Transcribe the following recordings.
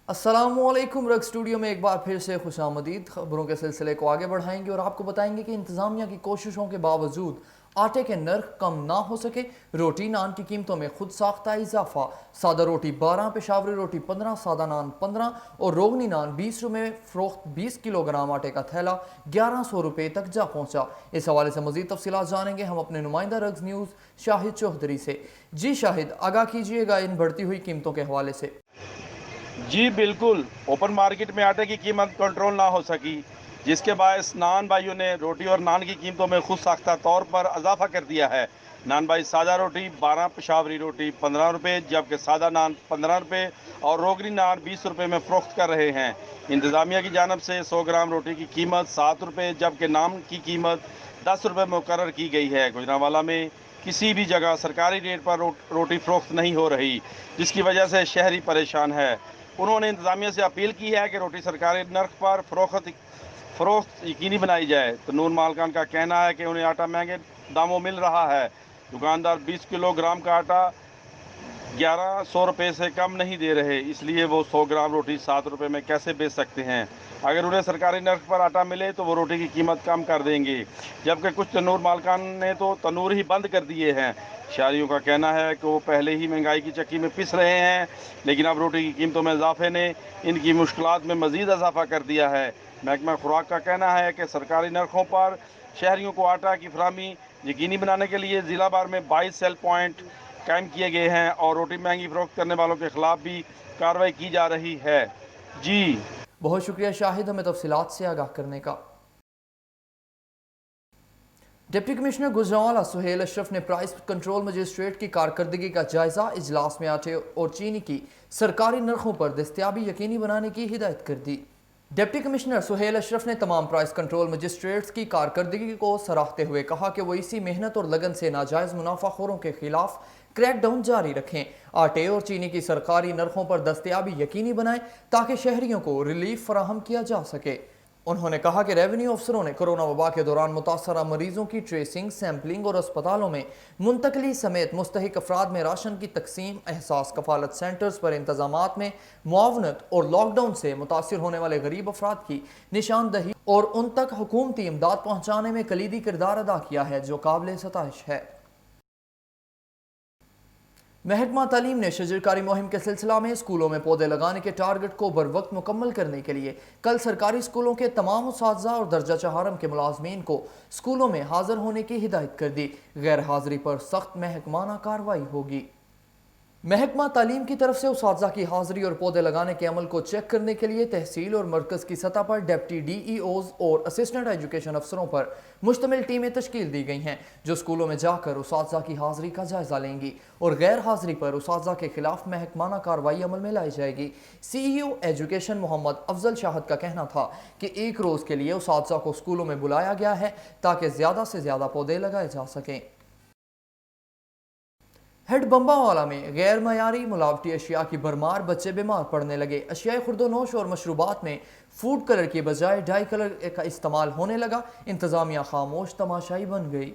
अस्सलामुअलैकुम। रग स्टूडियो में एक बार फिर से खुशामदीद। खबरों के सिलसिले को आगे बढ़ाएंगे और आपको बताएंगे कि इंतज़ामिया की कोशिशों के बावजूद आटे के नर्ख कम ना हो सके। रोटी नान की कीमतों में खुद साख्ता इजाफा। सादा रोटी 12, पेशावरी रोटी 15, सादा नान 15 और रोगनी नान 20 रुपये फ़रोख्त। 20 किलोग्राम आटे का थैला 1100 रुपये तक जा पहुंचा। इस हवाले से मज़ीद तफसीलात जानेंगे हम अपने नुमाइंदा रग्स न्यूज़ शाहिद चौधरी से। जी शाहिद, आगाह कीजिएगा इन बढ़ती हुई कीमतों के हवाले से। जी बिल्कुल। ओपन मार्केट में आटे की कीमत कंट्रोल ना हो सकी, जिसके बायस नान भाइयों ने रोटी और नान की कीमतों में खुद साख्ता तौर पर इजाफा कर दिया है। नान भाई सादा रोटी 12, पेशावरी रोटी 15 रुपये, जबकि सादा नान 15 रुपये और रोगनी नान 20 रुपये में फ़रोख्त कर रहे हैं। इंतज़ामिया की जानब से 100 ग्राम रोटी की कीमत 7 रुपये, जबकि नान की कीमत 10 रुपये मुकर्रर की गई है। गुजरांवाला में किसी भी जगह सरकारी रेट पर रोटी फ़रोख्त नहीं हो रही, जिसकी वजह से शहरी परेशान है। उन्होंने इंतज़ामिया से अपील की है कि रोटी सरकारी नर्ख पर फ़रोख्त यकीनी बनाई जाए। तनूर मालकान का कहना है कि उन्हें आटा महंगे दामों मिल रहा है। दुकानदार 20 किलोग्राम का आटा 1100 रुपये से कम नहीं दे रहे, इसलिए वो 100 ग्राम रोटी 7 रुपये में कैसे बेच सकते हैं। अगर उन्हें सरकारी नर्ख पर आटा मिले तो वो रोटी की कीमत कम कर देंगे, जबकि कुछ तनूर मालकान ने तो तनूर ही बंद कर दिए हैं। शहरियों का कहना है कि वो पहले ही महंगाई की चक्की में पिस रहे हैं, लेकिन अब रोटी की कीमतों में इजाफे ने इनकी मुश्किलात में मज़ीद इजाफा कर दिया है। महकमा खुराक का कहना है कि सरकारी नर्खों पर शहरियों को आटा की फराहमी यकीनी बनाने के लिए ज़िला भर में 22 सेल पॉइंट कायम किए गए हैं और रोटी महंगी फ़रोख्त करने वालों के खिलाफ भी कार्रवाई की जा रही है। जी बहुत शुक्रिया शाहिद, हमें तफसीलात से आगाह करने का। डिप्टी कमिश्नर गुजरांवाला सुहेल अशरफ ने प्राइस कंट्रोल मजिस्ट्रेट की कारकर्दगी का जायजा। इजलास में आटे और चीनी की सरकारी नरखों पर दस्तियाबी यकीनी बनाने की हिदायत कर दी। डिप्टी कमिश्नर सुहेल अशरफ ने तमाम प्राइस कंट्रोल मजिस्ट्रेट्स की कारकर्दगी को सराहते हुए कहा कि वो इसी मेहनत और लगन से नाजायज़ मुनाफाखोरों के खिलाफ क्रैकडाउन जारी रखें। आटे और चीनी की सरकारी नरखों पर दस्तियाबी यकीनी बनाएं ताकि शहरियों को रिलीफ फराहम किया जा सके। उन्होंने कहा कि रेवेन्यू अफसरों ने कोरोना वबा के दौरान मुतासरा मरीजों की ट्रेसिंग, सैम्पलिंग और अस्पतालों में मुंतकली समेत मुस्तहिक अफराद में राशन की तकसीम, एहसास कफालत सेंटर्स पर इंतजामात में मुआवनत और लॉकडाउन से मुतासर होने वाले गरीब अफराद की निशानदही और उन तक हुकूमती इमदाद पहुँचाने में कलीदी किरदार अदा किया है, जो काबिल सताइश है। महकमा तालीम ने शजरकारी मुहिम के सिलसिला में स्कूलों में पौधे लगाने के टारगेट को बर वक्त मुकम्मल करने के लिए कल सरकारी स्कूलों के तमाम उस्ताज़ा और दर्जा चहारम के मुलाजमीन को स्कूलों में हाजिर होने की हिदायत कर दी। गैर हाजिरी पर सख्त महकमाना कार्रवाई होगी। महकमा तालीम की तरफ से उस्ताज़ा की हाजिरी और पौधे लगाने के अमल को चेक करने के लिए तहसील और मरकज़ की सतह पर डिप्टी DEOs और असिस्टेंट एजुकेशन अफसरों पर मुश्तमिल टीमें तश्कील दी गई हैं, जो स्कूलों में जाकर उस्ताज़ा की हाजिरी का जायजा लेंगी और गैर हाजिरी पर उस्ताज़ा के खिलाफ महकमाना कार्रवाई अमल में लाई जाएगी। CEO एजुकेशन मोहम्मद अफजल शाहद का कहना था कि एक रोज़ के लिए उस्ताज़ा को स्कूलों में बुलाया गया है ताकि ज़्यादा से ज़्यादा पौधे लगाए जा सकें। हेड बम्बावाला में गैर मयारी मिलावटी अशिया की भरमार, बच्चे बीमार पड़ने लगे। अशिया खुर्दोनोश और मशरूबात में फूड कलर के बजाय डाई कलर का इस्तेमाल होने लगा। इंतज़ामिया खामोश तमाशाई बन गई।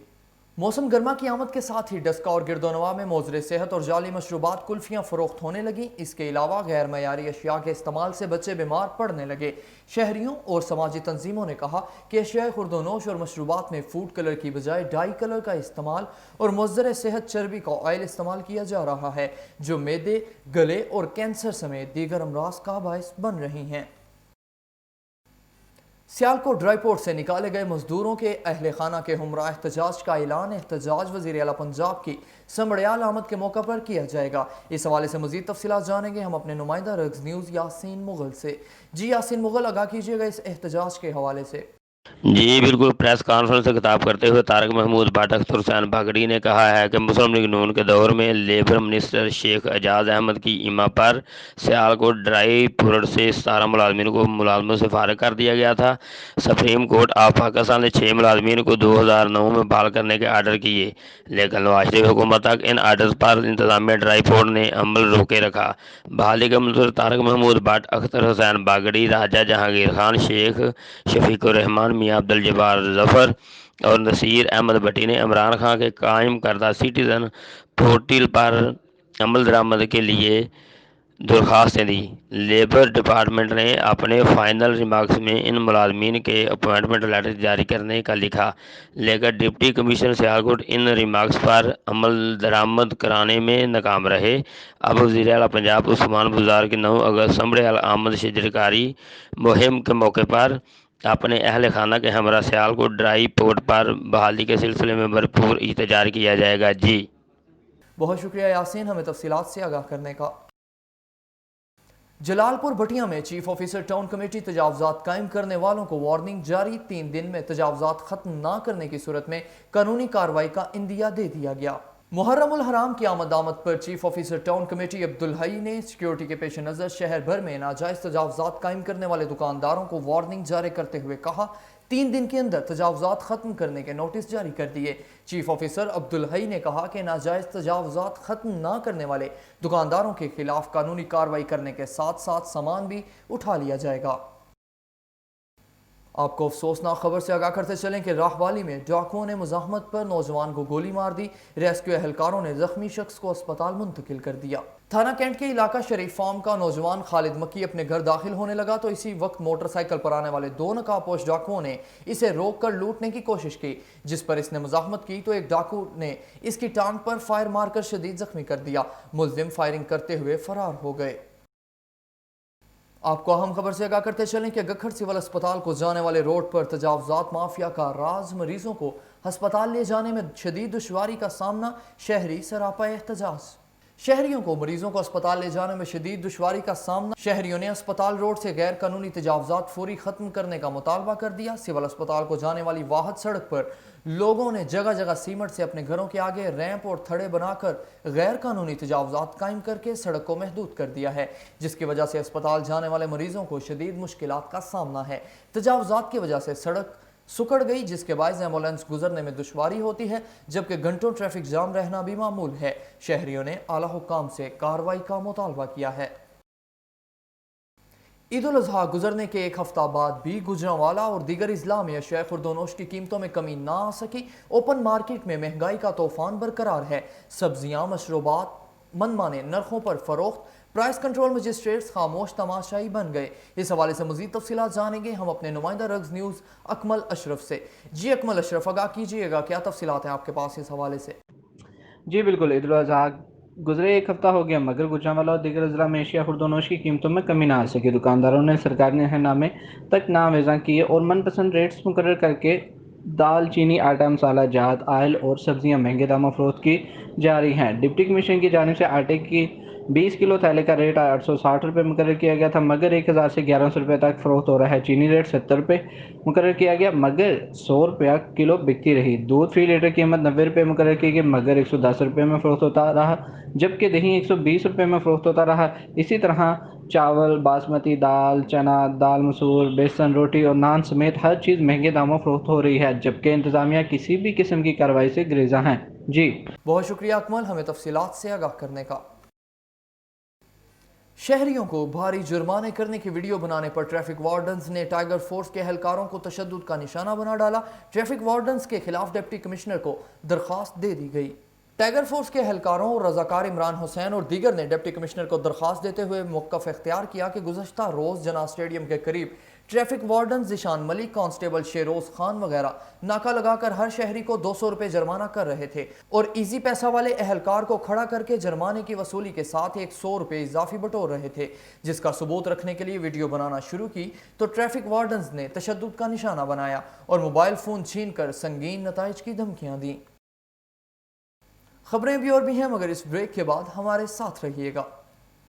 मौसम गर्मा की आमद के साथ ही डस्का और गिरदोनवा में मोजरे सेहत और जाली मशरूबात कुल्फियाँ फ़रोख्त होने लगी। इसके अलावा गैर मयारी अशिया के इस्तेमाल से बच्चे बीमार पड़ने लगे। शहरियों और समाजी तंजीमों ने कहा कि अशिया खुर्दोनोश और मशरूबात में फूड कलर की बजाय डाई कलर का इस्तेमाल और मुज़र सेहत चर्बी का ऑयल इस्तेमाल किया जा रहा है, जो मैदे, गले और कैंसर समेत दीगर अमराज का बायस बन रही हैं। सियालकोट ड्राई पोर्ट से निकाले गए मजदूरों के अहले खाना के हमरा एहतजाज का ऐलान एहतजाज वज़ीर आला पंजाब की समड़ियाल आमद के मौका पर किया जाएगा। इस हवाले से मज़ीद तफसीलात जानेंगे हम अपने नुमाइंदा रग्स न्यूज़ यासीन मुगल से। जी यासीन मुगल, आगाह कीजिएगा इस एहतजाज के हवाले से। जी बिल्कुल। प्रेस कॉन्फ्रेंस से खिताब करते हुए तारक महमूद भट्ट अख्तर हुसैन बागड़ी ने कहा है कि मुस्लिम लीग नून के दौर में लेबर मिनिस्टर शेख एजाज अहमद की इमा पर सियालकोट ड्राई पोर्ट से 17 मुलाजमीन को मुलाजमत से फारिग कर दिया गया था। सुप्रीम कोर्ट ऑफ पाकिस्तान ने 6 मुलाजमीन को 2009 में बहाल करने के आर्डर किए, लेकिन नवाज शरीफ हुकूमत तक इन आर्डर्स पर इंतजामिया ड्राई पोर्ट ने अमल रोके रखा। बहाली का मंसूर तारक महमूद भट्ट अख्तर हुसैन बागड़ी, राजा जहांगीर खान, शेख शफीकुर रहमान, मियां अब्दुल जब्बार जफर और नसीर अहमद भट्टी ने इमरान खान के कायम करदा सिटीजन पोर्टल पर अमल दरामद के लिए درخواستیں دی۔ لیبر ڈپارٹمنٹ نے اپنے فائنل ریمارکس میں ان ملازمین کے اپوائنٹمنٹ لیٹر جاری کرنے کا لکھا، لیکن ڈپٹی کمشنر سیالکوٹ ان ریمارکس پر عمل درآمد کرانے میں ناکام رہے۔ اب وزیر اعلیٰ پنجاب عثمان بزدار کی 9 اگست سمبڑ آمد شجرکاری مہم کے موقع پر اپنے اہل خانہ کے ہمراہ سیالکوٹ ڈرائی پورٹ پر بحالی کے سلسلے میں بھرپور احتجاج کیا جائے گا۔ جی بہت شکریہ یاسین ہمیں تفصیلات سے آگاہ کرنے کا۔ جلال پور بٹیا میں چیف آفیسر ٹاؤن کمیٹی تجاوزات قائم کرنے والوں کو وارننگ جاری، 3 دن میں تجاوزات ختم نہ کرنے کی صورت میں قانونی کارروائی کا عندیہ دے دیا گیا۔ محرم الحرام کی آمد پر chief officer town committee Abdul Hai نے سیکیورٹی کے پیش نظر شہر بھر میں ناجائز تجاوزات قائم کرنے والے دکانداروں کو وارننگ جاری کرتے ہوئے کہا 3 دن کے اندر تجاوزات ختم کرنے کے نوٹس جاری کر دیے۔ چیف آفیسر عبدالحی نے کہا کہ ناجائز تجاوزات ختم نہ کرنے والے دکانداروں کے خلاف قانونی کارروائی کرنے کے ساتھ ساتھ سامان بھی اٹھا لیا جائے گا۔ آپ کو افسوسناک خبر سے آگاہ کرتے چلیں کہ راہوالی میں ڈاکوؤں نے مزاحمت پر نوجوان کو گولی مار دی، ریسکیو اہلکاروں نے زخمی شخص کو اسپتال منتقل کر دیا۔ تھانہ کینٹ کے علاقہ شریف فارم کا نوجوان خالد مکی اپنے گھر داخل ہونے لگا تو اسی وقت موٹر سائیکل پر آنے والے 2 نقابپوش ڈاکوؤں نے اسے روک کر لوٹنے کی کوشش کی، جس پر اس نے مزاحمت کی تو ایک ڈاکو نے اس کی ٹانگ پر فائر مار کر شدید زخمی کر دیا۔ ملزم فائرنگ کرتے ہوئے فرار ہو گئے۔ آپ کو اہم خبر سے آگاہ کرتے چلیں کہ گکھڑ سول اسپتال کو جانے والے روڈ پر تجاوزات مافیا کا راز، مریضوں کو ہسپتال لے جانے میں شدید دشواری کا سامنا، شہری سراپا احتجاج۔ شہریوں کو مریضوں کو اسپتال لے جانے میں شدید دشواری کا سامنا، شہریوں نے اسپتال روڈ سے غیر قانونی تجاوزات فوری ختم کرنے کا مطالبہ کر دیا۔ سول اسپتال کو جانے والی واحد سڑک پر لوگوں نے جگہ جگہ سیمنٹ سے اپنے گھروں کے آگے ریمپ اور تھڑے بنا کر غیر قانونی تجاوزات قائم کر کے سڑک کو محدود کر دیا ہے، جس کی وجہ سے اسپتال جانے والے مریضوں کو شدید مشکلات کا سامنا ہے۔ تجاوزات کی وجہ سے سڑک سکڑ گئی، جس کے باعث ایمبولینس گزرنے میں دشواری ہوتی ہے، جبکہ گھنٹوں ٹریفک جام رہنا بھی معمول ہے۔ شہریوں نے اعلیٰ حکام سے کارروائی کا مطالبہ کیا ہے۔ عید الاضحیٰ گزرنے کے 1 ہفتہ بعد بھی گوجرانوالا اور دیگر اضلاع میں اشیاء خوردونوش کی قیمتوں میں کمی نہ آ سکی۔ اوپن مارکیٹ میں مہنگائی کا طوفان برقرار ہے، سبزیاں، مشروبات من مانے نرخوں پر فروخت، پرائس کنٹرول مجسٹریٹس خاموش تماشائی بن گئے۔ اس حوالے سے مزید تفصیلات جانیں گے ہم اپنے نمائندہ رگز نیوز اکمل اشرف سے۔ جی اکمل اشرف، آگاہ کیجئے گا، کیا تفصیلات ہیں آپ کے پاس اس حوالے سے؟ جی بالکل، عید الاضحیٰ گزرے 1 ہفتہ ہو گیا مگر گوجرانوالا اور دیگر اضلاع میں اشیاء خوردونوش کی قیمتوں میں کمی نہ آ سکی۔ دکانداروں نے سرکاری اہم نامے تک نامزد کیے اور من پسند ریٹس مقرر کر کے دال، چینی، آٹا، مسالہ جات، آئل اور سبزیاں مہنگے داموں فروخت کی جاری ہیں۔ ڈپٹی کمشنر کی جانب سے آٹے کی 20 کلو تھیلے کا ریٹ 860 روپے مقرر کیا گیا تھا مگر 1000 سے 1100 روپے تک فروخت ہو رہا ہے۔ چینی ریٹ 70 روپے مقرر کیا گیا مگر 100 روپیہ کلو بکتی رہی۔ دودھ فی لیٹر قیمت 90 روپے مقرر کی گئی مگر 110 روپے میں فروخت ہوتا رہا، جبکہ دہی 120 روپے میں فروخت ہوتا رہا۔ اسی طرح چاول، باسمتی دال، چنا، دال مسور، بیسن، روٹی اور نان سمیت ہر چیز مہنگے داموں فروخت ہو رہی ہے، جبکہ انتظامیہ کسی بھی قسم کی کارروائی سے گریزاں ہیں۔ جی بہت شکریہ اکمل ہمیں تفصیلات سے آگاہ کرنے کا۔ شہریوں کو بھاری جرمانے کرنے کی ویڈیو بنانے پر ٹریفک وارڈنز نے ٹائیگر فورس کے اہلکاروں کو تشدد کا نشانہ بنا ڈالا۔ ٹریفک وارڈنز کے خلاف ڈپٹی کمشنر کو درخواست دے دی گئی۔ ٹائیگر فورس کے اہلکاروں اور رضاکار عمران حسین اور دیگر نے ڈپٹی کمشنر کو درخواست دیتے ہوئے موقف اختیار کیا کہ گزشتہ روز جناح اسٹیڈیم کے قریب ٹریفک وارڈن ذیشان ملک، کانسٹیبل شیروز خان وغیرہ ناکہ لگا کر ہر شہری کو 200 روپے جرمانہ کر رہے تھے اور ایزی پیسہ والے اہلکار کو کھڑا کر کے جرمانے کی وصولی کے ساتھ 100 روپے اضافی بٹور رہے تھے، جس کا ثبوت رکھنے کے لیے ویڈیو بنانا شروع کی تو ٹریفک وارڈنز نے تشدد کا نشانہ بنایا اور موبائل فون چھین کر سنگین نتائج کی دھمکیاں دیں۔ خبریں بھی اور بھی ہیں مگر اس بریک کے بعد ہمارے ساتھ رہیے گا۔